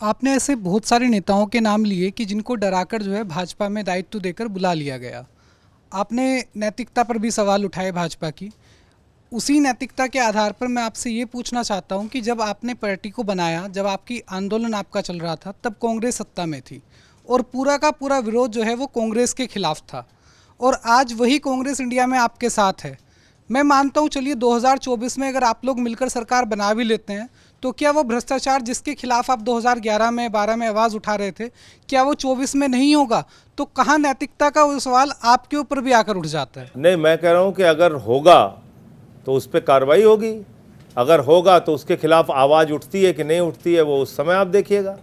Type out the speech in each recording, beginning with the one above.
आपने ऐसे बहुत सारे नेताओं के नाम लिए कि जिनको डराकर जो है भाजपा में दायित्व देकर बुला लिया गया। आपने नैतिकता पर भी सवाल उठाए भाजपा की। उसी नैतिकता के आधार पर मैं आपसे ये पूछना चाहता हूँ कि जब आपने पार्टी को बनाया, जब आपकी आंदोलन आपका चल रहा था, तब कांग्रेस सत्ता में थी और पूरा का पूरा विरोध जो है वो कांग्रेस के खिलाफ था और आज वही कांग्रेस इंडिया में आपके साथ है। मैं मानता हूँ, चलिए 2024 में अगर आप लोग मिलकर सरकार बना भी लेते हैं तो क्या वो भ्रष्टाचार जिसके खिलाफ आप 2011 में 12 में आवाज़ उठा रहे थे, क्या वो 24 में नहीं होगा? तो कहाँ नैतिकता का वो सवाल आपके ऊपर भी आकर उठ जाता है? नहीं, मैं कह रहा हूँ कि अगर होगा तो उस पर कार्रवाई होगी, अगर होगा तो उसके खिलाफ आवाज़ उठती है कि नहीं उठती है वो उस समय आप देखिएगा।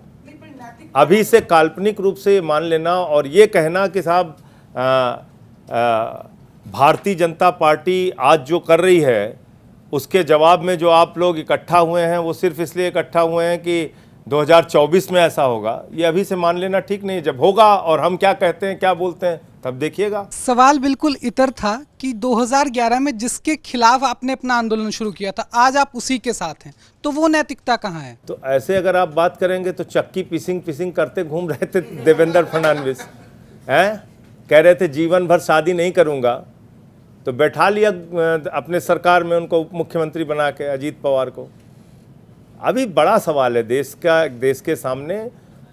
अभी से काल्पनिक रूप से मान लेना और ये कहना कि साहब भारतीय जनता पार्टी आज जो कर रही है उसके जवाब में जो आप लोग इकट्ठा हुए हैं वो सिर्फ इसलिए इकट्ठा हुए हैं कि 2024 में ऐसा होगा, ये अभी से मान लेना ठीक नहीं है। जब होगा और हम क्या कहते हैं क्या बोलते हैं तब देखिएगा। सवाल बिल्कुल इतर था कि 2011 में जिसके खिलाफ आपने अपना आंदोलन शुरू किया था, आज आप उसी के साथ हैं, तो वो नैतिकता कहाँ है? तो ऐसे अगर आप बात करेंगे तो चक्की पिसिंग करते घूम रहे थे देवेंद्र फडणवीस, हैं, कह रहे थे जीवन भर शादी नहीं करूंगा, तो बैठा लिया अपने सरकार में उनको उप मुख्यमंत्री बना के अजीत पवार को। अभी बड़ा सवाल है देश के सामने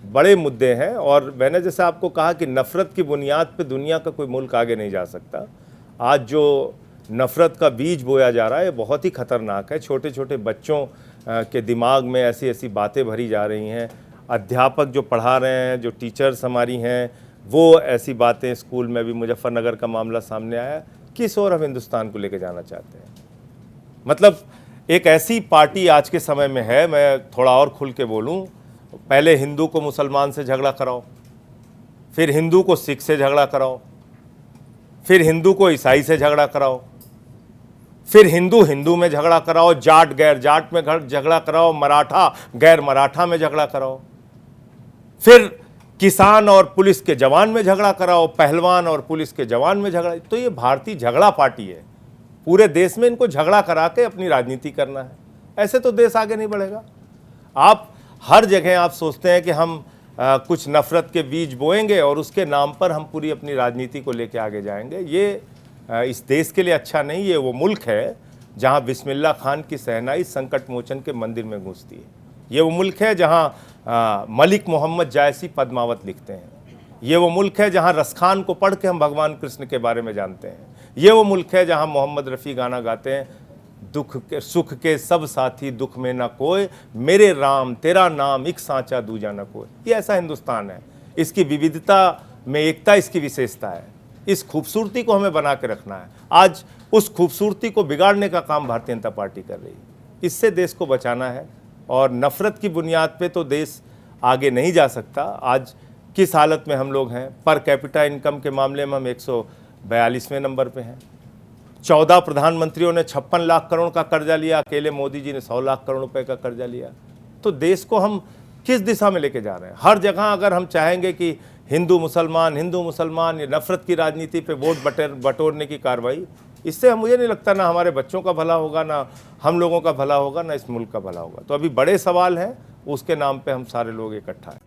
बड़े मुद्दे हैं और मैंने जैसे आपको कहा कि नफ़रत की बुनियाद पे दुनिया का कोई मुल्क आगे नहीं जा सकता। आज जो नफ़रत का बीज बोया जा रहा है बहुत ही ख़तरनाक है। छोटे छोटे बच्चों के दिमाग में ऐसी ऐसी बातें भरी जा रही हैं। अध्यापक जो पढ़ा रहे हैं, जो टीचर्स हमारी हैं, वो ऐसी बातें स्कूल में भी मुजफ्फरनगर का मामला सामने आया। किस ओर हम हिंदुस्तान को लेके जाना चाहते हैं? मतलब एक ऐसी पार्टी आज के समय में है, मैं थोड़ा और खुल के बोलूं, पहले हिंदू को मुसलमान से झगड़ा कराओ, फिर हिंदू को सिख से झगड़ा कराओ, फिर हिंदू को ईसाई से झगड़ा कराओ, फिर हिंदू हिंदू में झगड़ा कराओ, जाट गैर जाट में झगड़ा कराओ, मराठा गैर मराठा में झगड़ा कराओ, फिर किसान और पुलिस के जवान में झगड़ा कराओ, पहलवान और पुलिस के जवान में झगड़ा। तो ये भारतीय झगड़ा पार्टी है। पूरे देश में इनको झगड़ा करा के अपनी राजनीति करना है। ऐसे तो देश आगे नहीं बढ़ेगा। आप हर जगह आप सोचते हैं कि हम कुछ नफ़रत के बीज बोएंगे और उसके नाम पर हम पूरी अपनी राजनीति को लेके आगे जाएंगे। ये इस देश के लिए अच्छा नहीं। ये वो मुल्क है जहाँ बिस्मिल्लाह खान की शहनाई संकट मोचन के मंदिर में गूंजती है। ये वो मुल्क है जहाँ मलिक मोहम्मद जायसी पद्मावत लिखते हैं। ये वो मुल्क है जहाँ रसखान को पढ़ के हम भगवान कृष्ण के बारे में जानते हैं। ये वो मुल्क है जहाँ मोहम्मद रफ़ी गाना गाते हैं, दुख के सुख के सब साथी दुख में ना कोई, मेरे राम तेरा नाम एक सांचा दूजा ना कोई। ये ऐसा हिंदुस्तान है। इसकी विविधता में एकता इसकी विशेषता है। इस खूबसूरती को हमें बना के रखना है। आज उस खूबसूरती को बिगाड़ने का काम भारतीय जनता पार्टी कर रही है। इससे देश को बचाना है और नफ़रत की बुनियाद पे तो देश आगे नहीं जा सकता। आज किस हालत में हम लोग हैं, पर कैपिटा इनकम के मामले में हम 142वें नंबर पे हैं। 14 प्रधानमंत्रियों ने 56 लाख करोड़ का कर्जा लिया, अकेले मोदी जी ने 100 लाख करोड़ रुपए का कर्जा लिया। तो देश को हम किस दिशा में लेके जा रहे हैं? हर जगह अगर हम चाहेंगे कि हिंदू मुसलमान ये नफ़रत की राजनीति पे वोट बटोरने की कार्रवाई, इससे मुझे नहीं लगता ना हमारे बच्चों का भला होगा, ना हम लोगों का भला होगा, ना इस मुल्क का भला होगा। तो अभी बड़े सवाल हैं, उसके नाम पे हम सारे लोग इकट्ठा हैं।